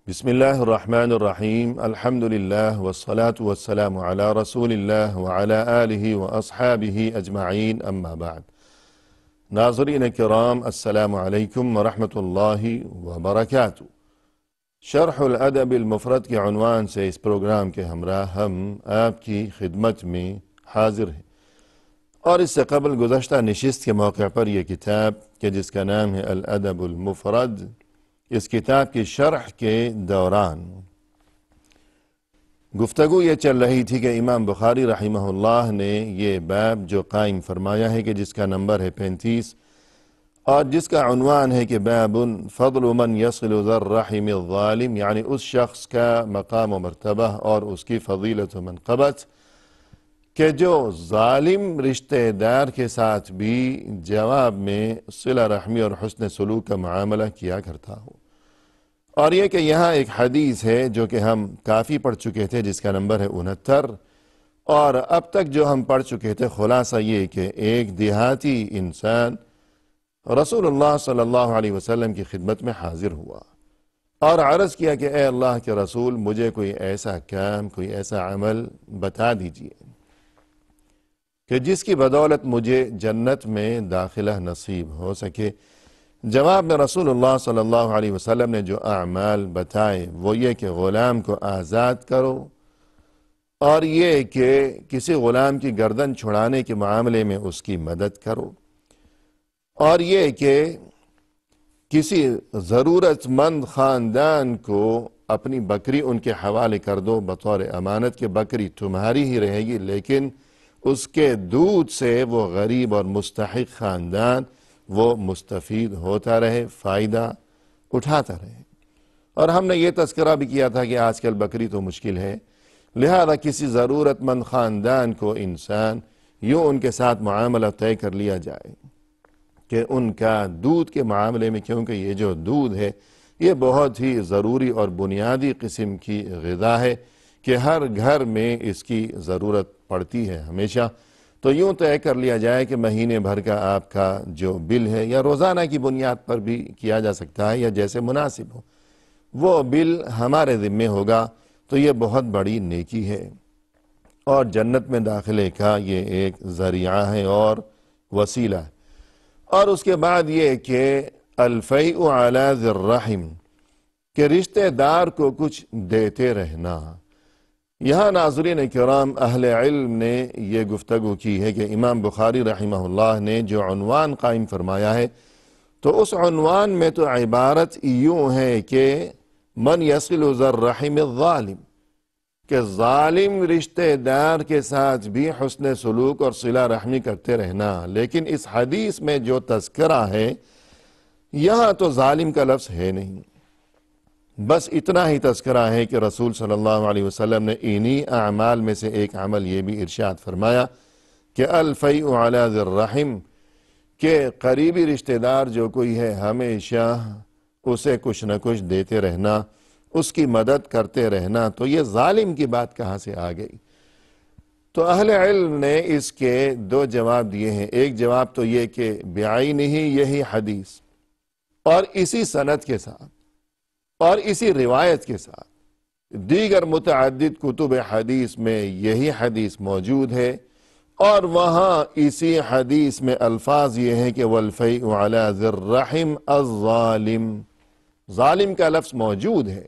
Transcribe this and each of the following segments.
بسم الله الرحمن الرحيم الحمد لله والصلاة والسلام على رسول الله وعلى آله وأصحابه أجمعين أما بعد ناظرین کرام السلام علیکم ورحمۃ اللہ وبرکاتہ۔ شرح الادب المفرد کے عنوان سے اس پروگرام کے ہمراہ ہم آپ کی خدمت میں حاضر ہیں، اور اس سے قبل گزشتہ نشست کے موقع پر یہ کتاب کہ جس کا نام ہے الادب المفرد، اس کتاب کی شرح کے دوران گفتگو یہ چل رہی تھی کہ امام بخاری رحمہ اللہ نے یہ باب جو قائم فرمایا ہے کہ جس کا نمبر ہے 35 اور جس کا عنوان ہے کہ باب فضل من يصل ذا الرحم الظالم، یعنی اس شخص کا مقام و مرتبہ اور اس کی فضیلت و منقبت کہ جو ظالم رشتہ دار کے ساتھ بھی جواب میں صلہ رحمی اور حسن سلوک کا معاملہ کیا کرتا ہو۔ اور یہ کہ یہاں ایک حدیث ہے جو کہ ہم کافی پڑھ چکے تھے، جس کا نمبر ہے 69، اور اب تک جو ہم پڑھ چکے تھے خلاصہ یہ کہ ایک دیہاتی انسان رسول اللہ صلی اللہ علیہ وسلم کی خدمت میں حاضر ہوا اور عرض کیا کہ اے اللہ کے رسول، مجھے کوئی ایسا کام، کوئی ایسا عمل بتا دیجئے کہ جس کی بدولت مجھے جنت میں داخلہ نصیب ہو سکے۔ جواب میں رسول اللہ صلی اللہ علیہ وسلم نے جو اعمال بتائے وہ یہ کہ غلام کو آزاد کرو، اور یہ کہ کسی غلام کی گردن چھڑانے کے معاملے میں اس کی مدد کرو، اور یہ کہ کسی ضرورت مند خاندان کو اپنی بکری ان کے حوالے کر دو بطور امانت کہ بکری تمہاری ہی رہے گی، لیکن اس کے دودھ سے وہ غریب اور مستحق خاندان وہ مستفید ہوتا رہے، فائدہ اٹھاتا رہے۔ اور ہم نے یہ تذکرہ بھی کیا تھا کہ آج کل بکری تو مشکل ہے، لہذا کسی ضرورت مند خاندان کو انسان یوں ان کے ساتھ معاملہ طے کر لیا جائے کہ ان کا دودھ کے معاملے میں، کیونکہ یہ جو دودھ ہے یہ بہت ہی ضروری اور بنیادی قسم کی غذا ہے کہ ہر گھر میں اس کی ضرورت پڑتی ہے ہمیشہ، تو یوں طے کر لیا جائے کہ مہینے بھر کا آپ کا جو بل ہے، یا روزانہ کی بنیاد پر بھی کیا جا سکتا ہے یا جیسے مناسب ہو، وہ بل ہمارے ذمے ہوگا، تو یہ بہت بڑی نیکی ہے اور جنت میں داخلے کا یہ ایک ذریعہ ہے اور وسیلہ ہے۔ اور اس کے بعد یہ کہ الفیء علی ذی الرحم، کہ رشتہ دار کو کچھ دیتے رہنا۔ یہاں ناظرین کرام اہل علم نے یہ گفتگو کی ہے کہ امام بخاری رحمہ اللہ نے جو عنوان قائم فرمایا ہے تو اس عنوان میں تو عبارت یوں ہے کہ من یصل ذا الرحم الظالم، کہ ظالم رشتہ دار کے ساتھ بھی حسن سلوک اور صلہ رحمی کرتے رہنا، لیکن اس حدیث میں جو تذکرہ ہے یہاں تو ظالم کا لفظ ہے نہیں، بس اتنا ہی تذکرہ ہے کہ رسول صلی اللہ علیہ وسلم نے انہی اعمال میں سے ایک عمل یہ بھی ارشاد فرمایا کہ الفیء علی ذی الرحم، کہ قریبی رشتہ دار جو کوئی ہے ہمیشہ اسے کچھ نہ کچھ دیتے رہنا، اس کی مدد کرتے رہنا، تو یہ ظالم کی بات کہاں سے آ گئی؟ تو اہل علم نے اس کے دو جواب دیے ہیں۔ ایک جواب تو یہ کہ بعینہ یہی حدیث اور اسی سند کے ساتھ اور اسی روایت کے ساتھ دیگر متعدد کتب حدیث میں یہی حدیث موجود ہے، اور وہاں اسی حدیث میں الفاظ یہ ہیں کہ والفیء علی ذی الرحم الظالم، ظالم کا لفظ موجود ہے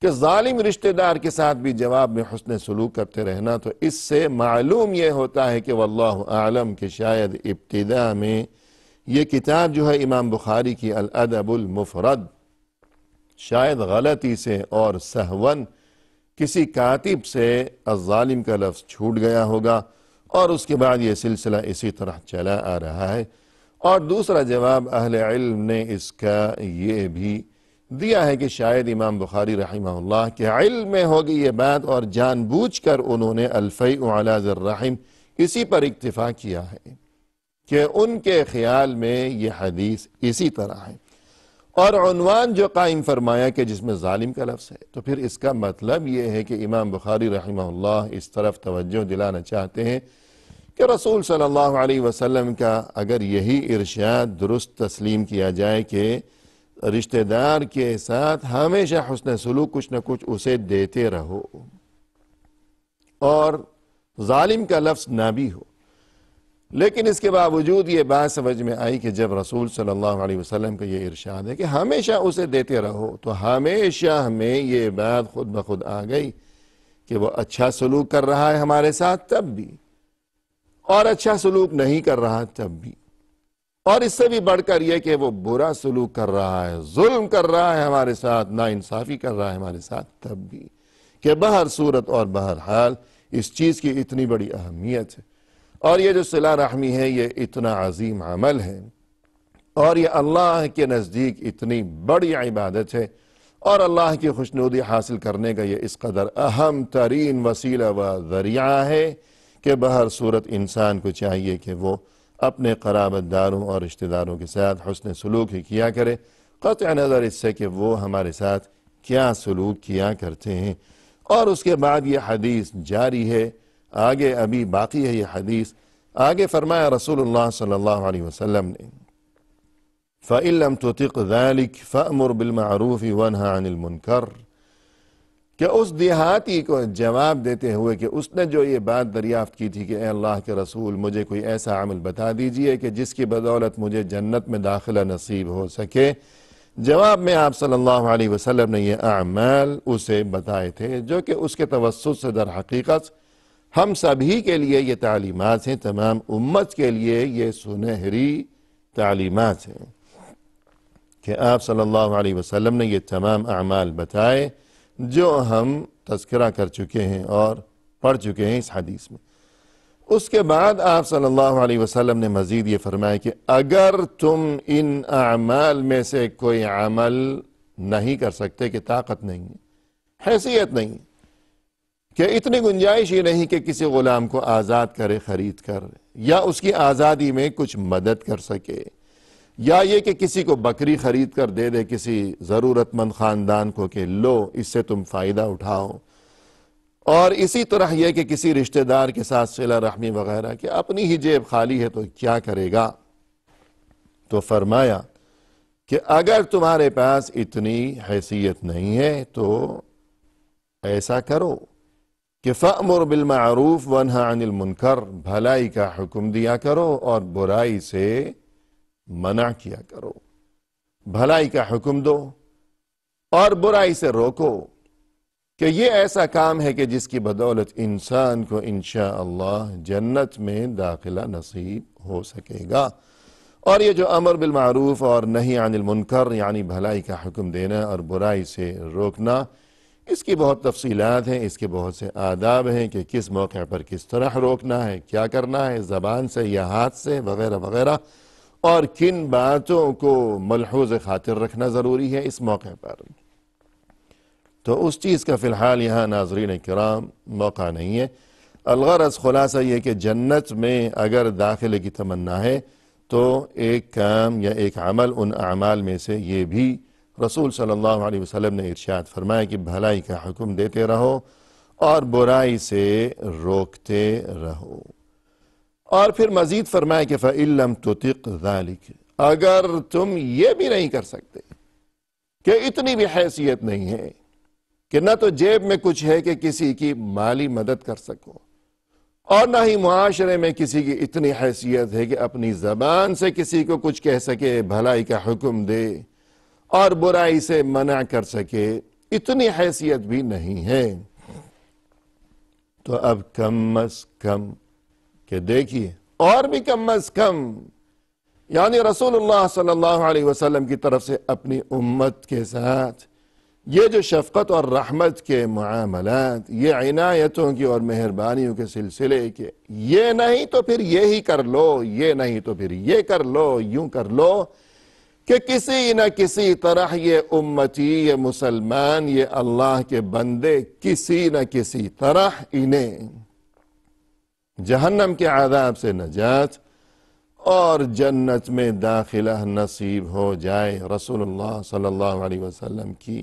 کہ ظالم رشتہ دار کے ساتھ بھی جواب میں حسن سلوک کرتے رہنا۔ تو اس سے معلوم یہ ہوتا ہے کہ واللہ اعلم کہ شاید ابتداء میں یہ کتاب جو ہے امام بخاری کی الادب المفرد شاید غلطی سے اور سہون کسی کاتب سے الظالم کا لفظ چھوٹ گیا ہوگا، اور اس کے بعد یہ سلسلہ اسی طرح چلا آ رہا ہے۔ اور دوسرا جواب اہل علم نے اس کا یہ بھی دیا ہے کہ شاید امام بخاری رحمہ اللہ کے علم میں ہوگی یہ بات، اور جان بوجھ کر انہوں نے الفیء علی ذی الرحم اسی پر اکتفا کیا ہے کہ ان کے خیال میں یہ حدیث اسی طرح ہے، اور عنوان جو قائم فرمایا کہ جس میں ظالم کا لفظ ہے، تو پھر اس کا مطلب یہ ہے کہ امام بخاری رحمہ اللہ اس طرف توجہ دلانا چاہتے ہیں کہ رسول صلی اللہ علیہ وسلم کا اگر یہی ارشاد درست تسلیم کیا جائے کہ رشتہ دار کے ساتھ ہمیشہ حسن سلوک کچھ نہ کچھ اسے دیتے رہو، اور ظالم کا لفظ نہ بھی ہو۔ لیکن اس کے باوجود یہ بات سمجھ میں آئی کہ جب رسول صلی اللہ علیہ وسلم کا یہ ارشاد ہے کہ ہمیشہ اسے دیتے رہو، تو ہمیشہ ہمیں یہ بات خود بخود آ گئی کہ وہ اچھا سلوک کر رہا ہے ہمارے ساتھ تب بھی، اور اچھا سلوک نہیں کر رہا تب بھی، اور اس سے بھی بڑھ کر یہ کہ وہ برا سلوک کر رہا ہے، ظلم کر رہا ہے ہمارے ساتھ، ناانصافی کر رہا ہے ہمارے ساتھ تب بھی، کہ بہر صورت اور بہر حال اس چیز کی اتنی بڑی اہمیت ہے، اور یہ جو صلہ رحمی ہے یہ اتنا عظیم عمل ہے، اور یہ اللہ کے نزدیک اتنی بڑی عبادت ہے، اور اللہ کی خوشنودی حاصل کرنے کا یہ اس قدر اہم ترین وسیلہ و ذریعہ ہے کہ بہر صورت انسان کو چاہیے کہ وہ اپنے قرابت داروں اور رشتہ داروں کے ساتھ حسن سلوک ہی کیا کرے، قطع نظر اس سے کہ وہ ہمارے ساتھ کیا سلوک کیا کرتے ہیں۔ اور اس کے بعد یہ حدیث جاری ہے، آگے ابھی باقی ہے یہ حدیث۔ آگے فرمایا رسول اللہ صلی اللہ علیہ وسلم نے، فَإِن لَمْ تُطِقْ ذَلِكَ فَأْمُرْ بِالْمَعْرُوفِ وَانْهَ عَنِ الْمُنْكَرِ، کہ اس دیہاتی کو جواب دیتے ہوئے کہ اس نے جو یہ بات دریافت کی تھی کہ اے اللہ کے رسول مجھے کوئی ایسا عمل بتا دیجئے کہ جس کی بدولت مجھے جنت میں داخلہ نصیب ہو سکے، جواب میں آپ صلی اللہ علیہ وسلم نے یہ اعمال اسے بتائے تھے جو کہ اس کے توسط سے در حقیقت ہم سبھی کے لیے یہ تعلیمات ہیں، تمام امت کے لیے یہ سنہری تعلیمات ہیں کہ آپ صلی اللہ علیہ وسلم نے یہ تمام اعمال بتائے جو ہم تذکرہ کر چکے ہیں اور پڑھ چکے ہیں اس حدیث میں۔ اس کے بعد آپ صلی اللہ علیہ وسلم نے مزید یہ فرمایا کہ اگر تم ان اعمال میں سے کوئی عمل نہیں کر سکتے، کہ طاقت نہیں ہے، حیثیت نہیں، کہ اتنی گنجائش ہی نہیں کہ کسی غلام کو آزاد کرے خرید کر، یا اس کی آزادی میں کچھ مدد کر سکے، یا یہ کہ کسی کو بکری خرید کر دے دے کسی ضرورت مند خاندان کو کہ لو اس سے تم فائدہ اٹھاؤ، اور اسی طرح یہ کہ کسی رشتہ دار کے ساتھ صلہ رحمی وغیرہ کہ اپنی ہی جیب خالی ہے تو کیا کرے گا، تو فرمایا کہ اگر تمہارے پاس اتنی حیثیت نہیں ہے تو ایسا کرو کہ فَأْمُرْ بِالْمَعْرُوفِ وَانْهَ عَنِ الْمُنْكَرِ، بھلائی کا حکم دیا کرو اور برائی سے منع کیا کرو، بھلائی کا حکم دو اور برائی سے روکو، کہ یہ ایسا کام ہے کہ جس کی بدولت انسان کو انشاءاللہ جنت میں داخلہ نصیب ہو سکے گا۔ اور یہ جو امر بالمعروف اور نہی عن المنکر یعنی بھلائی کا حکم دینا اور برائی سے روکنا، اس کی بہت تفصیلات ہیں، اس کے بہت سے آداب ہیں کہ کس موقع پر کس طرح روکنا ہے، کیا کرنا ہے، زبان سے یا ہاتھ سے وغیرہ وغیرہ، اور کن باتوں کو ملحوظ خاطر رکھنا ضروری ہے اس موقع پر۔ تو اس چیز کا فی الحال یہاں ناظرین کرام موقع نہیں ہے۔ الغرض خلاصہ یہ کہ جنت میں اگر داخلے کی تمنا ہے تو ایک کام یا ایک عمل ان اعمال میں سے یہ بھی رسول صلی اللہ علیہ وسلم نے ارشاد فرمایا کہ بھلائی کا حکم دیتے رہو اور برائی سے روکتے رہو۔ اور پھر مزید فرمایا کہ فَإِن لَمْ تُطِقْ ذَلِكَ، اگر تم یہ بھی نہیں کر سکتے کہ اتنی بھی حیثیت نہیں ہے کہ نہ تو جیب میں کچھ ہے کہ کسی کی مالی مدد کر سکو، اور نہ ہی معاشرے میں کسی کی اتنی حیثیت ہے کہ اپنی زبان سے کسی کو کچھ کہہ سکے، بھلائی کا حکم دے اور برائی سے منع کر سکے، اتنی حیثیت بھی نہیں ہے، تو اب کم از کم کہ دیکھیے، اور بھی کم از کم یعنی رسول اللہ صلی اللہ علیہ وسلم کی طرف سے اپنی امت کے ساتھ یہ جو شفقت اور رحمت کے معاملات، یہ عنایتوں کی اور مہربانیوں کے سلسلے کے، یہ نہیں تو پھر یہی کر لو، یہ نہیں تو پھر یہ کر لو، یوں کر لو، کہ کسی نہ کسی طرح یہ امتی، یہ مسلمان، یہ اللہ کے بندے کسی نہ کسی طرح انہیں جہنم کے عذاب سے نجات اور جنت میں داخلہ نصیب ہو جائے۔ رسول اللہ صلی اللہ علیہ وسلم کی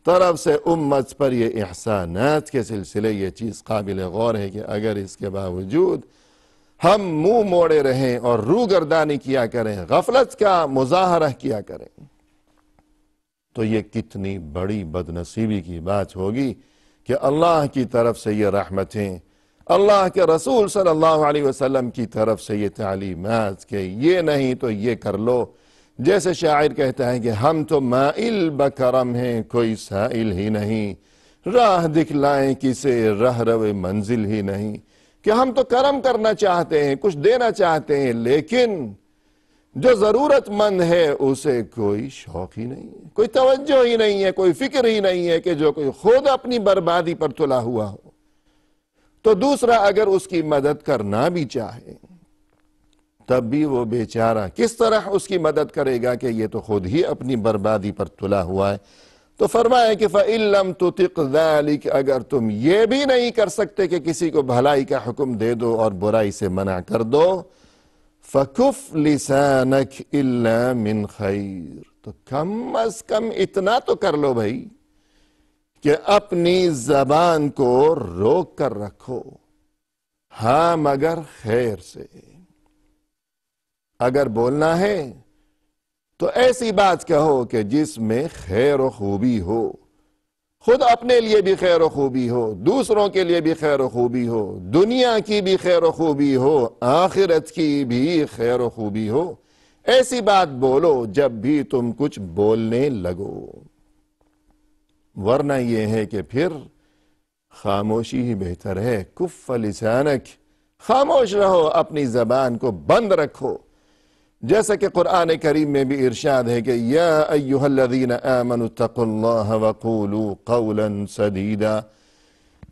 طرف سے امت پر یہ احسانات کے سلسلے یہ چیز قابل غور ہے کہ اگر اس کے باوجود ہم منہ موڑے رہیں اور روگردانی کیا کریں، غفلت کا مظاہرہ کیا کریں، تو یہ کتنی بڑی بدنصیبی کی بات ہوگی کہ اللہ کی طرف سے یہ رحمتیں، اللہ کے رسول صلی اللہ علیہ وسلم کی طرف سے یہ تعلیمات کہ یہ نہیں تو یہ کر لو. جیسے شاعر کہتا ہے کہ ہم تو مائل بکرم ہیں کوئی سائل ہی نہیں، راہ دکھلائیں کسے رہ رو منزل ہی نہیں. کہ ہم تو کرم کرنا چاہتے ہیں، کچھ دینا چاہتے ہیں، لیکن جو ضرورت مند ہے اسے کوئی شوق ہی نہیں ہے، کوئی توجہ ہی نہیں ہے، کوئی فکر ہی نہیں ہے کہ جو کوئی خود اپنی بربادی پر تلا ہوا ہو تو دوسرا اگر اس کی مدد کرنا بھی چاہے تب بھی وہ بیچارہ کس طرح اس کی مدد کرے گا کہ یہ تو خود ہی اپنی بربادی پر تلا ہوا ہے. تو فرمایا کہ فَإِن لَمْ تُطِقْ ذَلِكَ، اگر تم یہ بھی نہیں کر سکتے کہ کسی کو بھلائی کا حکم دے دو اور برائی سے منع کر دو، فَكُفْ لِسَانَكْ إِلَّا مِنْ خَيْرٍ، تو کم از کم اتنا تو کر لو بھائی کہ اپنی زبان کو روک کر رکھو، ہاں مگر خیر سے. اگر بولنا ہے تو ایسی بات کہو کہ جس میں خیر و خوبی ہو، خود اپنے لیے بھی خیر و خوبی ہو، دوسروں کے لیے بھی خیر و خوبی ہو، دنیا کی بھی خیر و خوبی ہو، آخرت کی بھی خیر و خوبی ہو. ایسی بات بولو جب بھی تم کچھ بولنے لگو، ورنہ یہ ہے کہ پھر خاموشی ہی بہتر ہے. کف لسانک، خاموش رہو، اپنی زبان کو بند رکھو. جیسا کہ قرآن کریم میں بھی ارشاد ہے کہ یا ایہا الذین آمنوا اتقوا اللہ وقولوا قولا سدیدا،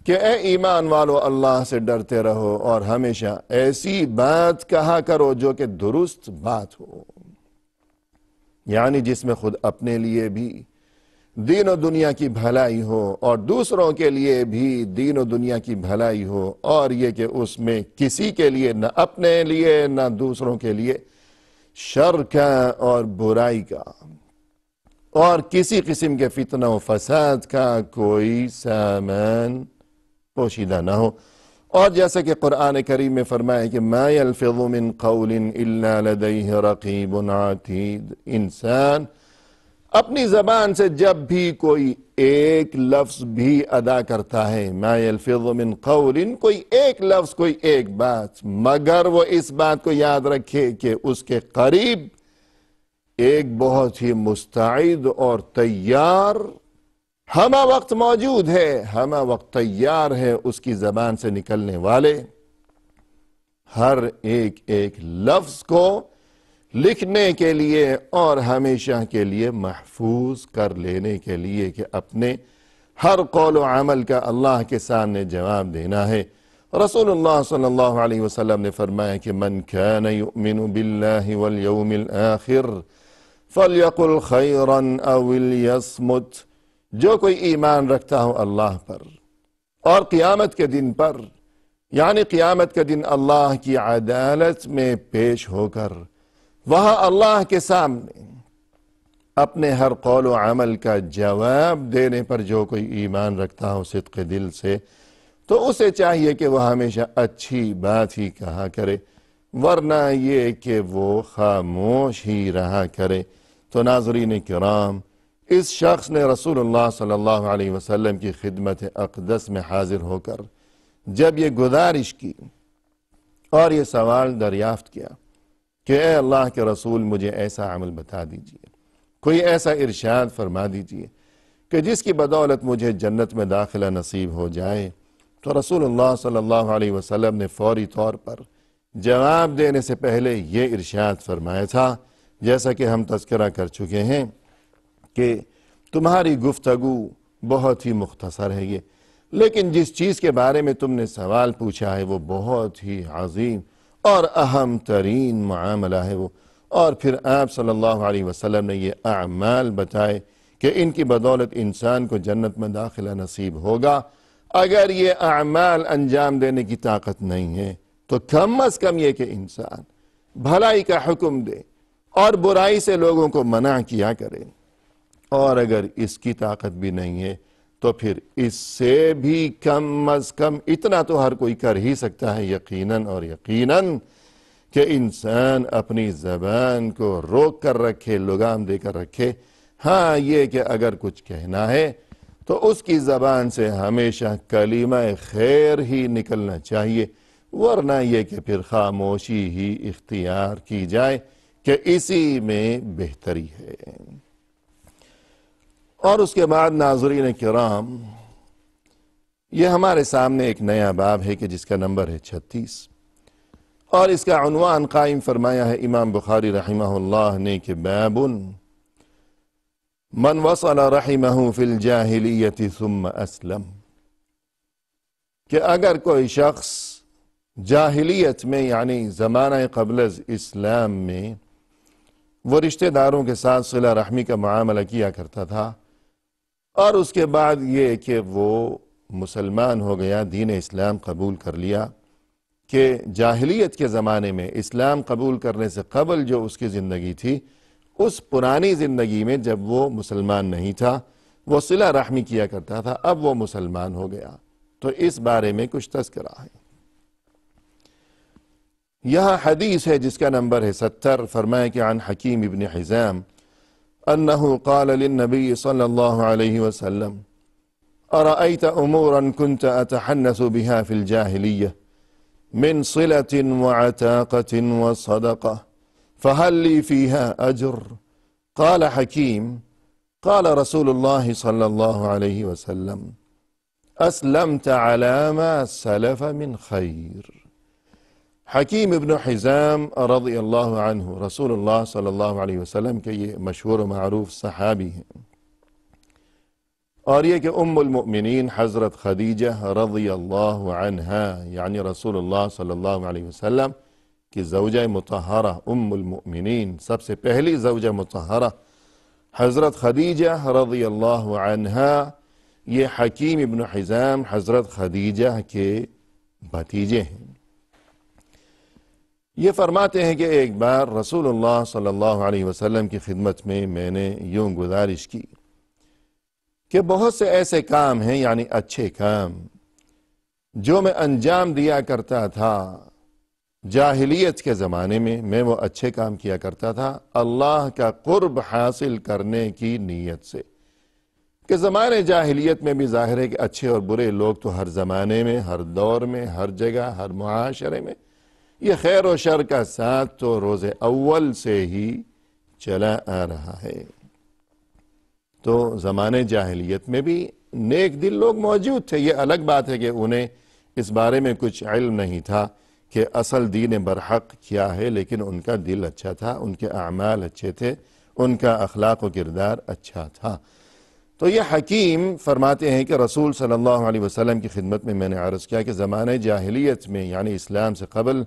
کہ اے ایمان والو اللہ سے ڈرتے رہو اور ہمیشہ ایسی بات کہا کرو جو کہ درست بات ہو، یعنی جس میں خود اپنے لیے بھی دین و دنیا کی بھلائی ہو اور دوسروں کے لیے بھی دین و دنیا کی بھلائی ہو، اور یہ کہ اس میں کسی کے لیے، نہ اپنے لیے نہ دوسروں کے لیے، شر کا اور برائی کا اور کسی قسم کے فتنہ و فساد کا کوئی سامان پوشیدہ نہ ہو. اور جیسا کہ قرآن کریم میں فرمایا کہ ما يلفظ من قول الا لديه رقیب عتید، انسان اپنی زبان سے جب بھی کوئی ایک لفظ بھی ادا کرتا ہے، ما يلفظ من قول، کوئی ایک لفظ، کوئی ایک بات، مگر وہ اس بات کو یاد رکھے کہ اس کے قریب ایک بہت ہی مستعد اور تیار ہمہ وقت موجود ہے، ہمہ وقت تیار ہے اس کی زبان سے نکلنے والے ہر ایک ایک لفظ کو لکھنے کے لیے اور ہمیشہ کے لیے محفوظ کر لینے کے لیے کہ اپنے ہر قول و عمل کا اللہ کے سامنے جواب دینا ہے. رسول اللہ صلی اللہ علیہ وسلم نے فرمایا کہ من كان يؤمن بالله واليوم الآخر فليقل خيرا او ليصمت، جو کوئی ایمان رکھتا ہو اللہ پر اور قیامت کے دن پر، یعنی قیامت کے دن اللہ کی عدالت میں پیش ہو کر وہاں اللہ کے سامنے اپنے ہر قول و عمل کا جواب دینے پر جو کوئی ایمان رکھتا ہو صدق دل سے، تو اسے چاہیے کہ وہ ہمیشہ اچھی بات ہی کہا کرے، ورنہ یہ کہ وہ خاموش ہی رہا کرے. تو ناظرین کرام، اس شخص نے رسول اللہ صلی اللہ علیہ وسلم کی خدمت اقدس میں حاضر ہو کر جب یہ گزارش کی اور یہ سوال دریافت کیا کہ اے اللہ کے رسول مجھے ایسا عمل بتا دیجئے، کوئی ایسا ارشاد فرما دیجئے کہ جس کی بدولت مجھے جنت میں داخلہ نصیب ہو جائے، تو رسول اللہ صلی اللہ علیہ وسلم نے فوری طور پر جواب دینے سے پہلے یہ ارشاد فرمایا تھا، جیسا کہ ہم تذکرہ کر چکے ہیں کہ تمہاری گفتگو بہت ہی مختصر ہے یہ، لیکن جس چیز کے بارے میں تم نے سوال پوچھا ہے وہ بہت ہی عظیم اور اہم ترین معاملہ ہے وہ. اور پھر آپ صلی اللہ علیہ وسلم نے یہ اعمال بتائے کہ ان کی بدولت انسان کو جنت میں داخلہ نصیب ہوگا. اگر یہ اعمال انجام دینے کی طاقت نہیں ہے تو کم از کم یہ کہ انسان بھلائی کا حکم دے اور برائی سے لوگوں کو منع کیا کرے، اور اگر اس کی طاقت بھی نہیں ہے تو پھر اس سے بھی کم از کم اتنا تو ہر کوئی کر ہی سکتا ہے یقیناً اور یقیناً کہ انسان اپنی زبان کو روک کر رکھے، لگام دے کر رکھے، ہاں یہ کہ اگر کچھ کہنا ہے تو اس کی زبان سے ہمیشہ کلمہ خیر ہی نکلنا چاہیے، ورنہ یہ کہ پھر خاموشی ہی اختیار کی جائے کہ اسی میں بہتری ہے۔ اور اس کے بعد ناظرین کرام، یہ ہمارے سامنے ایک نیا باب ہے کہ جس کا نمبر ہے 36، اور اس کا عنوان قائم فرمایا ہے امام بخاری رحمہ اللہ نے کہ باب من وصل رحمہ فی الجاہلیت ثم اسلم، کہ اگر کوئی شخص جاہلیت میں یعنی زمانہ قبل از اسلام میں وہ رشتہ داروں کے ساتھ صلہ رحمی کا معاملہ کیا کرتا تھا، اور اس کے بعد یہ کہ وہ مسلمان ہو گیا، دین اسلام قبول کر لیا، کہ جاہلیت کے زمانے میں اسلام قبول کرنے سے قبل جو اس کی زندگی تھی، اس پرانی زندگی میں جب وہ مسلمان نہیں تھا وہ صلہ رحمی کیا کرتا تھا، اب وہ مسلمان ہو گیا، تو اس بارے میں کچھ تذکرہ ہے۔ یہاں حدیث ہے جس کا نمبر ہے 70، فرمایا کہ عن حکیم ابن حزام انه قال للنبي صلى الله عليه وسلم أرأيت أمورا كنت أتحنث بها في الجاهلية من صلة وعتاقة وصدقة فهل لي فيها أجر؟ قال حكيم قال رسول الله صلى الله عليه وسلم أسلمت على ما سلف من خير۔ حکیم ابن حزام رضی اللہ عنہ رسول اللہ صلی اللہ علیہ وسلم کے یہ مشہور و معروف صحابی ہیں، اور یہ کہ ام المؤمنین حضرت خدیجہ رضی اللہ عنہا یعنی رسول اللہ صلی اللہ علیہ وسلم کی زوجہ مطہرہ، ام المؤمنین سب سے پہلی زوجہ مطہرہ حضرت خدیجہ رضی اللہ عنہا، یہ حکیم ابن حزام حضرت خدیجہ کے بھتیجے ہیں۔ یہ فرماتے ہیں کہ ایک بار رسول اللہ صلی اللہ علیہ وسلم کی خدمت میں نے یوں گزارش کی کہ بہت سے ایسے کام ہیں یعنی اچھے کام جو میں انجام دیا کرتا تھا جاہلیت کے زمانے میں وہ اچھے کام کیا کرتا تھا اللہ کا قرب حاصل کرنے کی نیت سے، کہ زمانے جاہلیت میں بھی ظاہر ہے کہ اچھے اور برے لوگ تو ہر زمانے میں، ہر دور میں، ہر جگہ، ہر معاشرے میں، یہ خیر و شر کا ساتھ تو روز اول سے ہی چلا آ رہا ہے۔ تو زمانے جاہلیت میں بھی نیک دل لوگ موجود تھے، یہ الگ بات ہے کہ انہیں اس بارے میں کچھ علم نہیں تھا کہ اصل دین برحق کیا ہے، لیکن ان کا دل اچھا تھا، ان کے اعمال اچھے تھے، ان کا اخلاق و کردار اچھا تھا۔ تو یہ حکیم فرماتے ہیں کہ رسول صلی اللہ علیہ وسلم کی خدمت میں نے عرض کیا کہ زمانہ جاہلیت میں یعنی اسلام سے قبل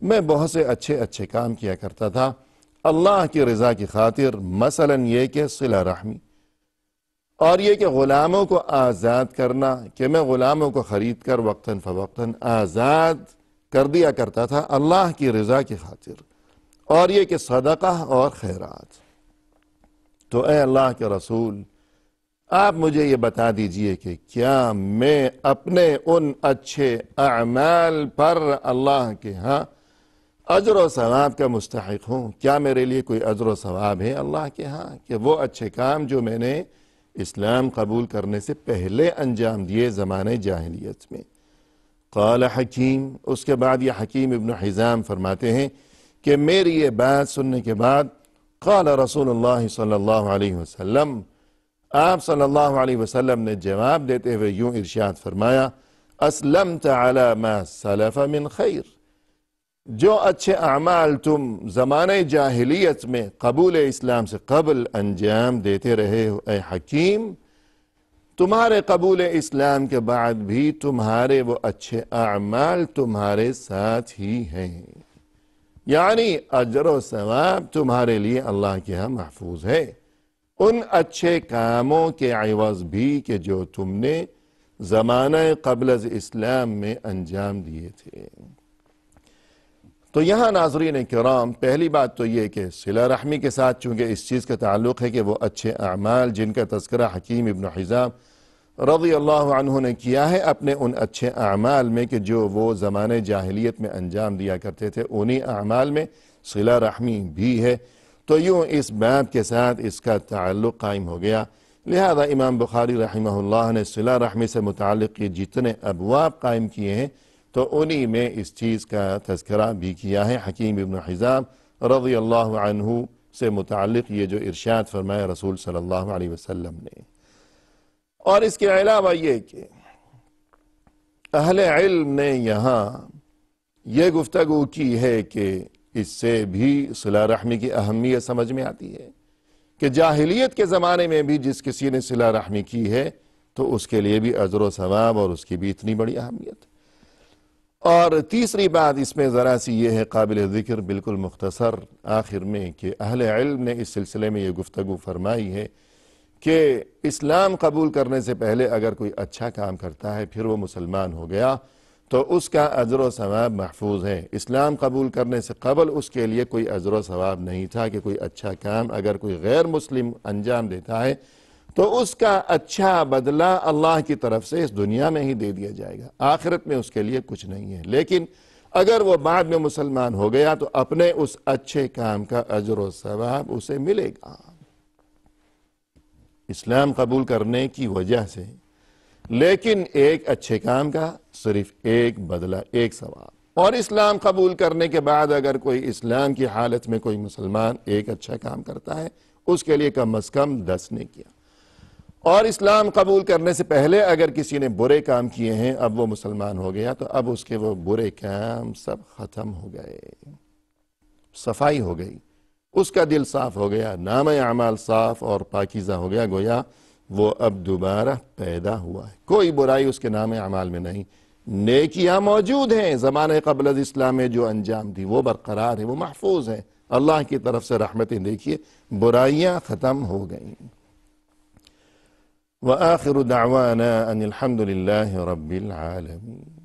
میں بہت سے اچھے کام کیا کرتا تھا اللہ کی رضا کی خاطر، مثلا یہ کہ صلہ رحمی، اور یہ کہ غلاموں کو آزاد کرنا، کہ میں غلاموں کو خرید کر وقتاً فوقتاً آزاد کر دیا کرتا تھا اللہ کی رضا کی خاطر، اور یہ کہ صدقہ اور خیرات۔ تو اے اللہ کے رسول، آپ مجھے یہ بتا دیجئے کہ کیا میں اپنے ان اچھے اعمال پر اللہ کے ہاں اجر و ثواب کا مستحق ہوں؟ کیا میرے لیے کوئی اجر و ثواب ہے اللہ کے ہاں کہ وہ اچھے کام جو میں نے اسلام قبول کرنے سے پہلے انجام دیے زمانے جاہلیت میں؟ قال حکیم، اس کے بعد یہ حکیم ابن حزام فرماتے ہیں کہ میری یہ بات سننے کے بعد قال رسول اللہ صلی اللہ علیہ وسلم، آپ صلی اللہ علیہ وسلم نے جواب دیتے ہوئے یوں ارشاد فرمایا، اسلمت علی ما سلف من خیر، جو اچھے اعمال تم زمانہ جاہلیت میں قبول اسلام سے قبل انجام دیتے رہے ہو اے حکیم، تمہارے قبول اسلام کے بعد بھی تمہارے وہ اچھے اعمال تمہارے ساتھ ہی ہیں، یعنی اجر و ثواب تمہارے لیے اللہ کے ہاں محفوظ ہے ان اچھے کاموں کے عوض بھی کہ جو تم نے زمانہ قبل از اسلام میں انجام دیے تھے۔ تو یہاں ناظرین کرام، پہلی بات تو یہ کہ صلہ رحمی کے ساتھ چونکہ اس چیز کا تعلق ہے کہ وہ اچھے اعمال جن کا تذکرہ حکیم ابن حزام رضی اللہ عنہ نے کیا ہے اپنے ان اچھے اعمال میں کہ جو وہ زمانے جاہلیت میں انجام دیا کرتے تھے، انہی اعمال میں صلہ رحمی بھی ہے۔ تو یوں اس باب کے ساتھ اس کا تعلق قائم ہو گیا۔ لہذا امام بخاری رحمہ اللہ نے صلہ رحمی سے متعلق یہ جتنے ابواب قائم کیے ہیں تو انہی میں اس چیز کا تذکرہ بھی کیا ہے۔ حکیم ابن حزام رضی اللہ عنہ سے متعلق یہ جو ارشاد فرمایا رسول صلی اللہ علیہ وسلم نے۔ اور اس کے علاوہ یہ کہ اہل علم نے یہاں یہ گفتگو کی ہے کہ اس سے بھی صلہ رحمی کی اہمیت سمجھ میں آتی ہے کہ جاہلیت کے زمانے میں بھی جس کسی نے صلہ رحمی کی ہے تو اس کے لیے بھی اجر و ثواب اور اس کی بھی اتنی بڑی اہمیت۔ اور تیسری بات اس میں ذرا سی یہ ہے قابل ذکر بالکل مختصر آخر میں کہ اہل علم نے اس سلسلے میں یہ گفتگو فرمائی ہے کہ اسلام قبول کرنے سے پہلے اگر کوئی اچھا کام کرتا ہے پھر وہ مسلمان ہو گیا تو اس کا اجر و ثواب محفوظ ہے۔ اسلام قبول کرنے سے قبل اس کے لیے کوئی اجر و ثواب نہیں تھا کہ کوئی اچھا کام اگر کوئی غیر مسلم انجام دیتا ہے تو اس کا اچھا بدلہ اللہ کی طرف سے اس دنیا میں ہی دے دیا جائے گا، آخرت میں اس کے لیے کچھ نہیں ہے۔ لیکن اگر وہ بعد میں مسلمان ہو گیا تو اپنے اس اچھے کام کا اجر و ثواب اسے ملے گا اسلام قبول کرنے کی وجہ سے، لیکن ایک اچھے کام کا صرف ایک بدلہ، ایک ثواب۔ اور اسلام قبول کرنے کے بعد اگر کوئی اسلام کی حالت میں کوئی مسلمان ایک اچھا کام کرتا ہے اس کے لیے کم از کم 10 نے کیا۔ اور اسلام قبول کرنے سے پہلے اگر کسی نے برے کام کیے ہیں اب وہ مسلمان ہو گیا تو اب اس کے وہ برے کام سب ختم ہو گئے، صفائی ہو گئی، اس کا دل صاف ہو گیا، نام اعمال صاف اور پاکیزہ ہو گیا، گویا وہ اب دوبارہ پیدا ہوا ہے، کوئی برائی اس کے نام اعمال میں نہیں، نیکیاں موجود ہیں زمانے قبل از اسلام میں جو انجام دی وہ برقرار ہیں، وہ محفوظ ہیں، اللہ کی طرف سے رحمتیں دیکھیے، برائیاں ختم ہو گئیں۔ وآخر دعوانا ان الحمد للہ رب العالمین۔